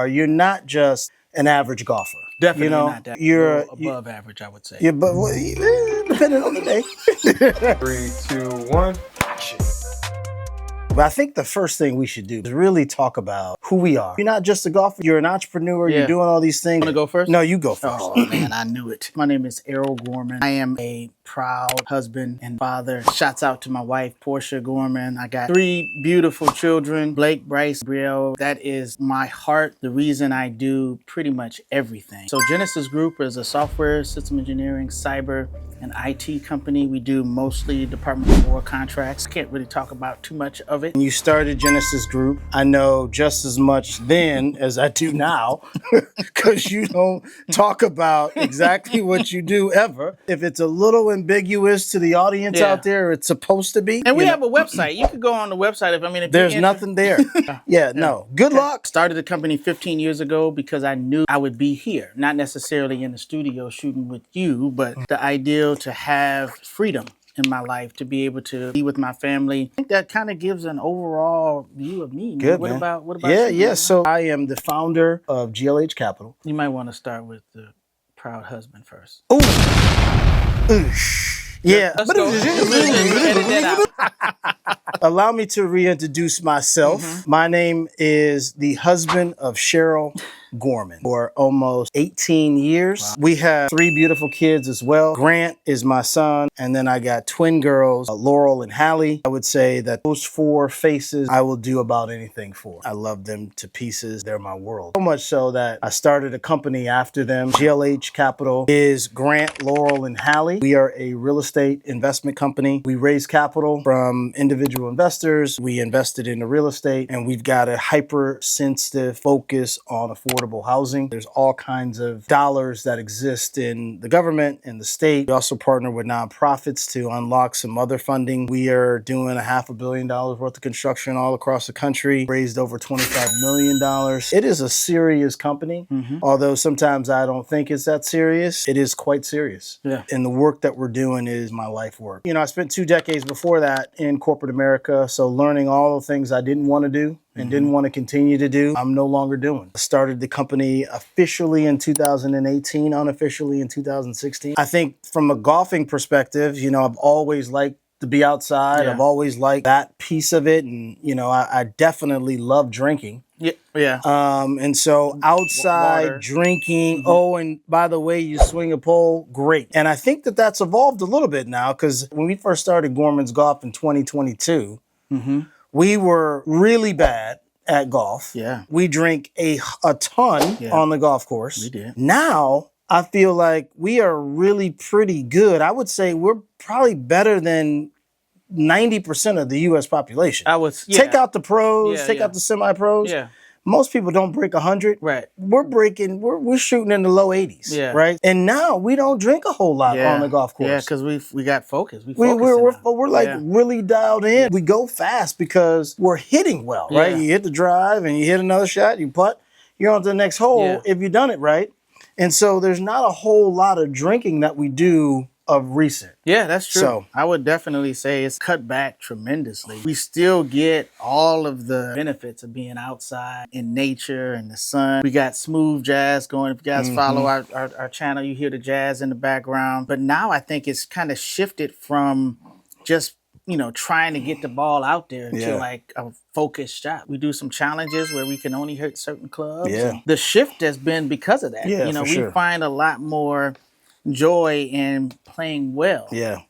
You're not just an average golfer. Definitely not that. You're above average, I would say. Yeah, but depending on the day. 3, 2, 1. But I think the first thing we should do is really talk about who we are. You're not just a golfer, you're an entrepreneur, you're doing all these things. Want to go first? No, you go first. Oh, man, I knew it. My name is Errol Gorman. I am a proud husband and father. Shouts out to my wife, Portia Gorman. I got 3 beautiful children, Blake, Bryce, Brielle. That is my heart, the reason I do pretty much everything. So Ginisis Group is a software, system engineering, cyber, and IT company. We do mostly Department of War contracts. Can't really talk about too much of it. When you started Ginisis Group, I know just as much then as I do now, because you don't talk about exactly what you do ever. If it's a little ambiguous to the audience out there, it's supposed to be. And we have a website. You could go on the website if there's nothing there. No. Good luck. Started the company 15 years ago because I knew I would be here, not necessarily in the studio shooting with you, but the ideal to have freedom in my life, to be able to be with my family. I think that kind of gives an overall view of me. Good, what man. about you? Yeah. So I am the founder of GLH Capital. You might want to start with the proud husband first. Ooh. Yeah. Let's go. Edit that out. Allow me to reintroduce myself. My name is the husband of Cheryl Gorman for almost 18 years. Wow. We have 3 beautiful kids as well. Grant is my son, and then I got twin girls, Laurel and Hallie. I would say that those 4 faces I will do about anything for. I love them to pieces. They're my world. So much so that I started a company after them. GLH Capital is Grant, Laurel, and Hallie. We are a real estate investment company. We raise capital from individual investors. We invested in the real estate, and we've got a hypersensitive focus on affordable housing. There's all kinds of dollars that exist in the government and the state. We also partner with nonprofits to unlock some other funding. We are doing $500 million worth of construction all across the country, raised over $25 million. It is a serious company, although sometimes I don't think it's that serious. It is quite serious. Yeah. And the work that we're doing is my life work. I spent 2 decades before that in corporate America, so learning all the things I didn't want to do and didn't want to continue to do, I'm no longer doing. I started the company officially in 2018, unofficially in 2016. I think from a golfing perspective, I've always liked to be outside. Yeah. I've always liked that piece of it. And, I definitely love drinking. Yeah. And so outside Water. drinking, and by the way, you swing a pole, great. And I think that that's evolved a little bit now, because when we first started Gorman's Golf in 2022, we were really bad at golf. Yeah. We drink a ton on the golf course. We did. Now, I feel like we are really pretty good. I would say we're probably better than 90% of the U.S. population. Take out the pros, take out the semi-pros. Yeah. Most people don't break 100. Right. We're shooting in the low 80s. Yeah. Right. And now we don't drink a whole lot on the golf course. Yeah, because we got focused. We're like really dialed in. We go fast because we're hitting well, right? Yeah. You hit the drive and you hit another shot, you putt, you're on to the next hole if you've done it right. And so there's not a whole lot of drinking that we do of recent. Yeah, that's true. So I would definitely say it's cut back tremendously. We still get all of the benefits of being outside in nature and the sun. We got smooth jazz going. If you guys follow our channel, you hear the jazz in the background. But now I think it's kind of shifted from just trying to get the ball out there to like a focused shot. We do some challenges where we can only hit certain clubs. Yeah. The shift has been because of that. Yeah, We find a lot more joy in playing well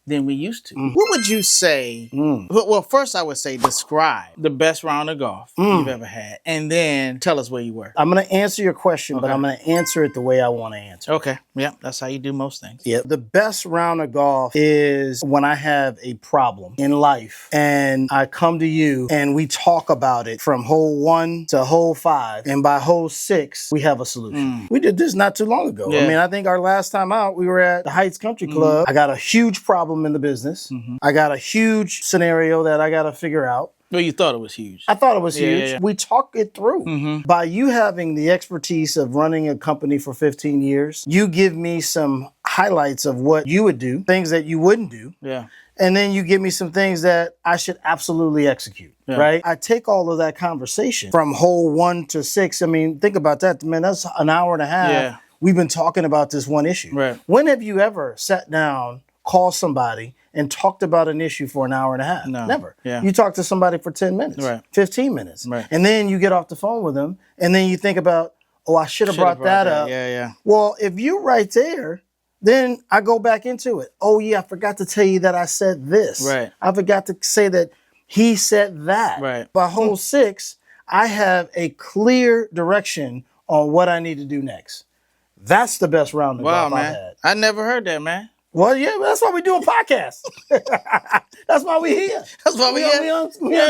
than we used to. What would you say? Well, first I would say describe the best round of golf you've ever had, and then tell us where you were. I'm going to answer your question, but I'm going to answer it the way I want to answer. Okay. Yeah, that's how you do most things. Yeah. The best round of golf is when I have a problem in life and I come to you and we talk about it from hole 1 to hole 5. And by hole 6, we have a solution. We did this not too long ago. Yeah. I mean, I think our last time out, we were at the Heights Country Club. I got a huge problem in the business. I got a huge scenario that I got to figure out. Well, you thought it was huge. I thought it was huge. Yeah. We talked it through. By you having the expertise of running a company for 15 years, you give me some highlights of what you would do, things that you wouldn't do. Yeah. And then you give me some things that I should absolutely execute, right? I take all of that conversation from hole 1 to 6. I mean, think about that, man. That's an hour and a half. Yeah. We've been talking about this one issue. Right. When have you ever sat down, called somebody, and talked about an issue for an hour and a half? No. Never. Yeah. You talk to somebody for 10 minutes, Right. 15 minutes. Right. And then you get off the phone with them, and then you think about, oh, I should have brought that up. Yeah, yeah. Well, if you're right there, then I go back into it. Oh, yeah, I forgot to tell you that I said this. Right. I forgot to say that he said that. Right. By hole 6, I have a clear direction on what I need to do next. That's the best round of golf I've had. I never heard that, man. Well, yeah, that's why we do a podcast. That's why we here. That's why we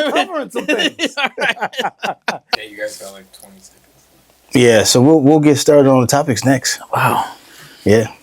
uncovering some things. Yeah, you guys got like 20 seconds. Yeah, so we'll get started on the topics next. Wow. Yeah.